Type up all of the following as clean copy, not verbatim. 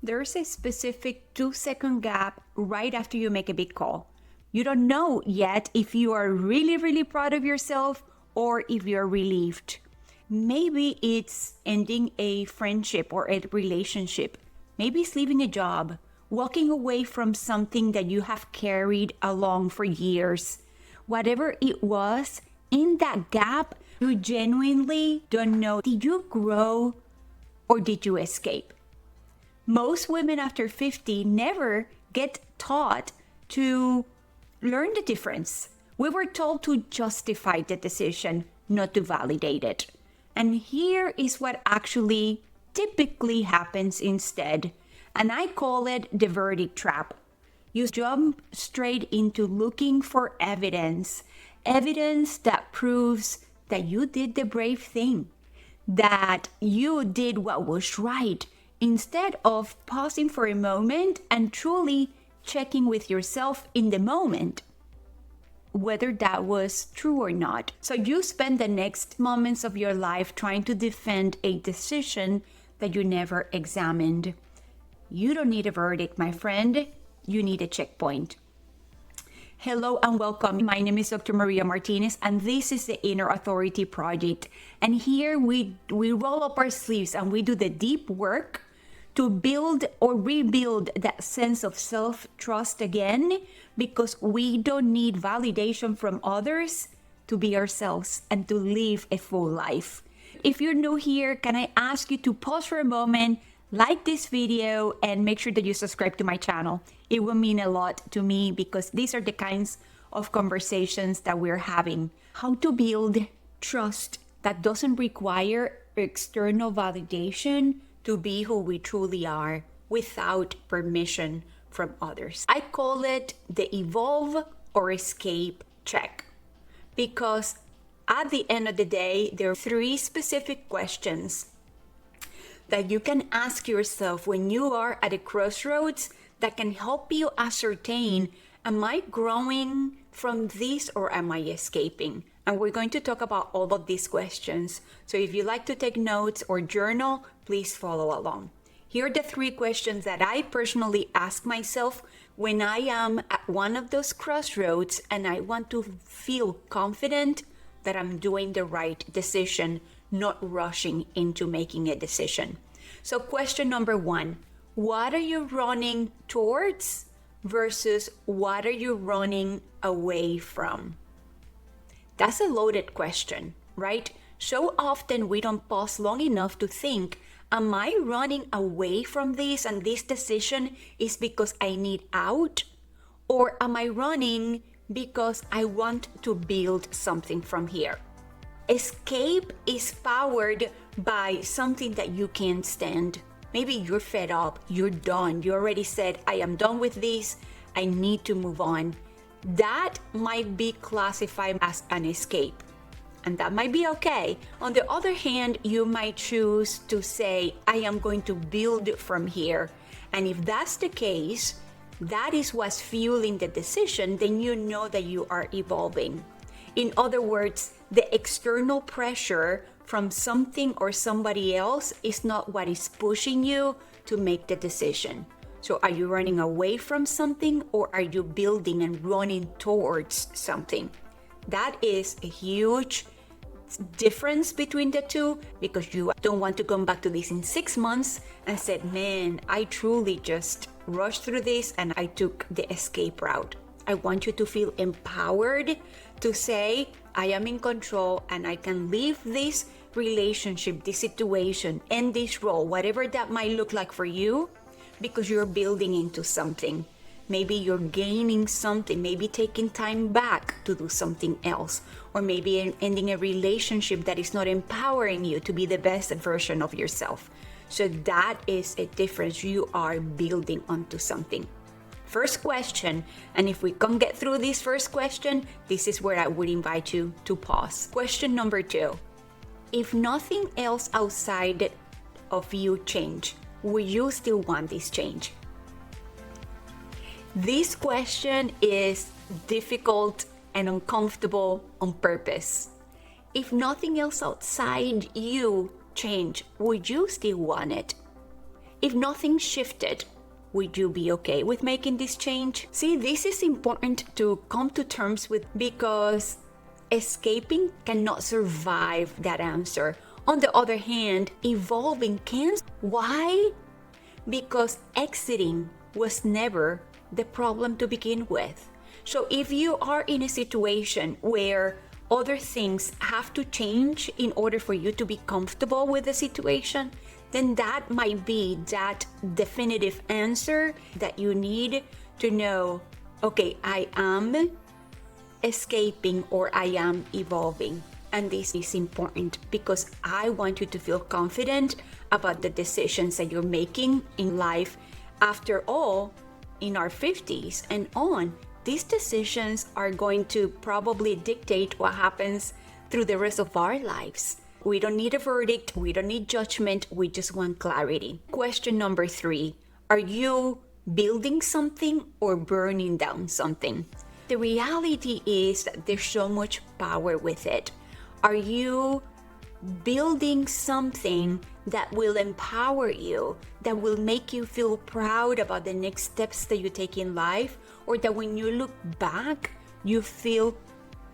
There's a specific 2-second gap right after you make a big call. You don't know yet if you are really, really proud of yourself or if you're relieved. Maybe it's ending a friendship or a relationship. Maybe it's leaving a job, walking away from something that you have carried along for years. Whatever it was, in that gap, you genuinely don't know. Did you grow or did you escape? Most women after 50 never get taught to learn the difference. We were told to justify the decision, not to validate it. And here is what actually typically happens instead. And I call it the verdict trap. You jump straight into looking for evidence that proves that you did the brave thing, that you did what was right, instead of pausing for a moment and truly checking with yourself in the moment whether that was true or not. So you spend the next moments of your life trying to defend a decision that you never examined. You don't need a verdict, my friend. You need a checkpoint. Hello and welcome. My name is Dr. Maria Martinez, and this is the Inner Authority Project. And here we roll up our sleeves and we do the deep work to build or rebuild that sense of self-trust again, because we don't need validation from others to be ourselves and to live a full life. If you're new here, can I ask you to pause for a moment, like this video, and make sure that you subscribe to my channel. It will mean a lot to me because these are the kinds of conversations that we're having. How to build trust that doesn't require external validation to be who we truly are without permission from others. I call it the evolve or escape check, because at the end of the day, there are 3 specific questions that you can ask yourself when you are at a crossroads that can help you ascertain, am I growing from this or am I escaping? And we're going to talk about all of these questions. So if you like to take notes or journal, please follow along. Here are the 3 questions that I personally ask myself when I am at one of those crossroads and I want to feel confident that I'm doing the right decision, not rushing into making a decision. So question number 1, what are you running towards versus what are you running away from? That's a loaded question, right? So often we don't pause long enough to think, am I running away from this and this decision is because I need out? Or am I running because I want to build something from here? Escape is powered by something that you can't stand. Maybe you're fed up, you're done. You already said, I am done with this, I need to move on. That might be classified as an escape, and that might be okay. On the other hand, you might choose to say, I am going to build from here. And if that's the case, that is what's fueling the decision, then you know that you are evolving. In other words, the external pressure from something or somebody else is not what is pushing you to make the decision. So are you running away from something or are you building and running towards something? That is a huge difference between the two, because you don't want to come back to this in 6 months and said, man, I truly just rushed through this and I took the escape route. I want you to feel empowered to say, I am in control and I can leave this relationship, this situation, and this role, whatever that might look like for you, because you're building into something. Maybe you're gaining something, maybe taking time back to do something else, or maybe ending a relationship that is not empowering you to be the best version of yourself. So that is a difference. You are building onto something. First question, and if we can't get through this first question, this is where I would invite you to pause. Question number 2, if nothing else outside of you change, would you still want this change? This question is difficult and uncomfortable on purpose. If nothing else outside you change, would you still want it? If nothing shifted, would you be okay with making this change? See, this is important to come to terms with because escaping cannot survive that answer. On the other hand, evolving can. Why? Because exiting was never the problem to begin with. So if you are in a situation where other things have to change in order for you to be comfortable with the situation, then that might be that definitive answer that you need to know, okay, I am escaping or I am evolving. And this is important because I want you to feel confident about the decisions that you're making in life. After all, in our 50s and on, these decisions are going to probably dictate what happens through the rest of our lives. We don't need a verdict. We don't need judgment. We just want clarity. Question number 3, are you building something or burning down something? The reality is that there's so much power with it. Are you building something that will empower you, that will make you feel proud about the next steps that you take in life, or that when you look back, you feel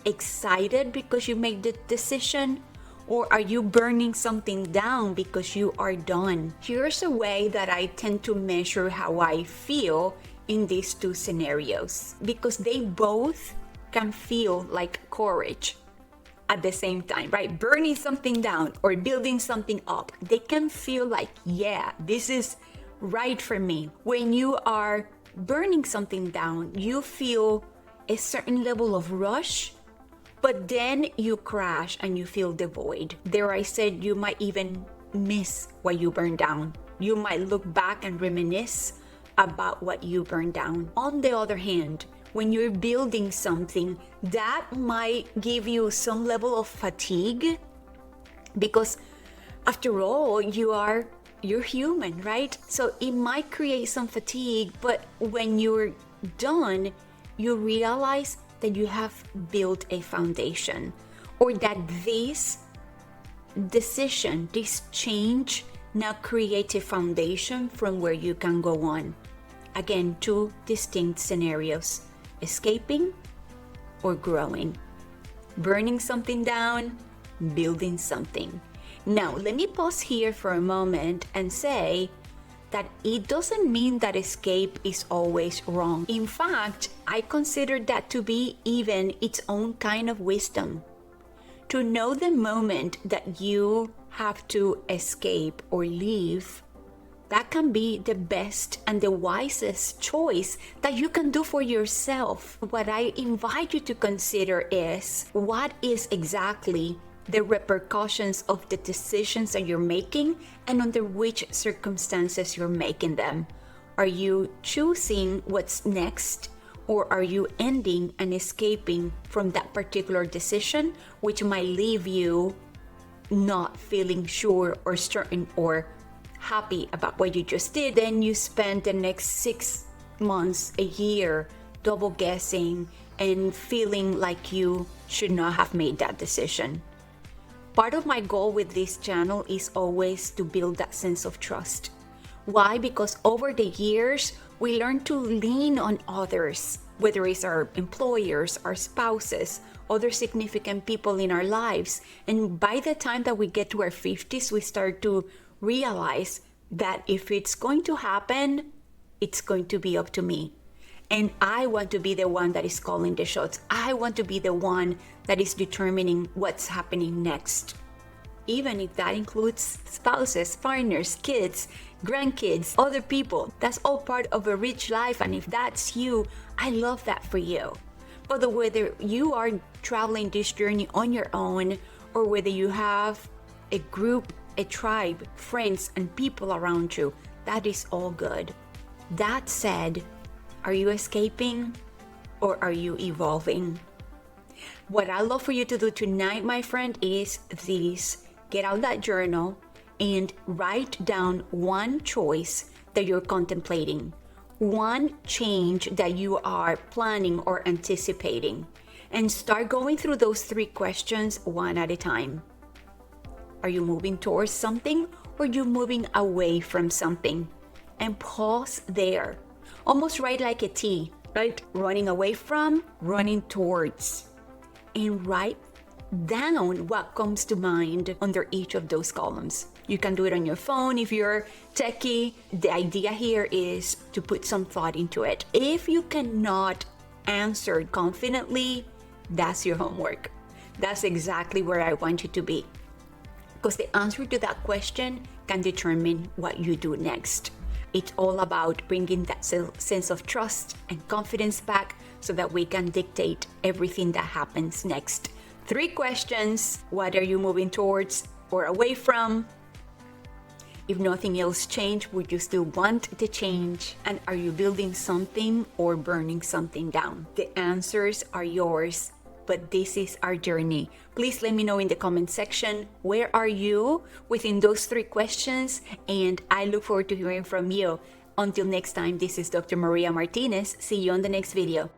excited because you made the decision? Or are you burning something down because you are done? Here's a way that I tend to measure how I feel in these two scenarios, because they both can feel like courage at the same time, right? Burning something down or building something up, they can feel like, yeah, this is right for me. When you are burning something down, you feel a certain level of rush, but then you crash and you feel the void. There I said you might even miss what you burned down. You might look back and reminisce about what you burned down. On the other hand, when you're building something, that might give you some level of fatigue because after all, you're human, right? So it might create some fatigue, but when you're done, you realize that you have built a foundation, or that this decision, this change now creates a foundation from where you can go on. Again, two distinct scenarios: escaping or growing, burning something down, building something. Now, let me pause here for a moment and say that it doesn't mean that escape is always wrong. In fact, I consider that to be even its own kind of wisdom. To know the moment that you have to escape or leave, that can be the best and the wisest choice that you can do for yourself. What I invite you to consider is, what is exactly the repercussions of the decisions that you're making and under which circumstances you're making them? Are you choosing what's next, or are you ending and escaping from that particular decision, which might leave you not feeling sure or certain or happy about what you just did? Then you spend the next 6 months, a year, double guessing and feeling like you should not have made that decision. Part of my goal with this channel is always to build that sense of trust. Why? Because over the years, we learn to lean on others, whether it's our employers, our spouses, other significant people in our lives. And by the time that we get to our 50s, we start to realize that if it's going to happen, it's going to be up to me. And I want to be the one that is calling the shots. I want to be the one that is determining what's happening next. Even if that includes spouses, partners, kids, grandkids, other people. That's all part of a rich life. And if that's you, I love that for you. But whether you are traveling this journey on your own, or whether you have a group, a tribe, friends, and people around you, that is all good. That said, are you escaping or are you evolving? What I love for you to do tonight, my friend, is this. Get out that journal and write down one choice that you're contemplating, one change that you are planning or anticipating, and start going through those 3 questions one at a time. Are you moving towards something, or are you moving away from something? and pause there. Almost write like a T, right? Running away from, running towards. And write down what comes to mind under each of those columns. You can do it on your phone if you're techie. The idea here is to put some thought into it. If you cannot answer confidently, that's your homework. That's exactly where I want you to be. Because the answer to that question can determine what you do next. It's all about bringing that sense of trust and confidence back so that we can dictate everything that happens next. 3 questions. What are you moving towards or away from? If nothing else changed, would you still want the change? And are you building something or burning something down? The answers are yours, but this is our journey. Please let me know in the comment section, where are you within those 3 questions? And I look forward to hearing from you. Until next time, this is Dr. Maria Martinez. See you on the next video.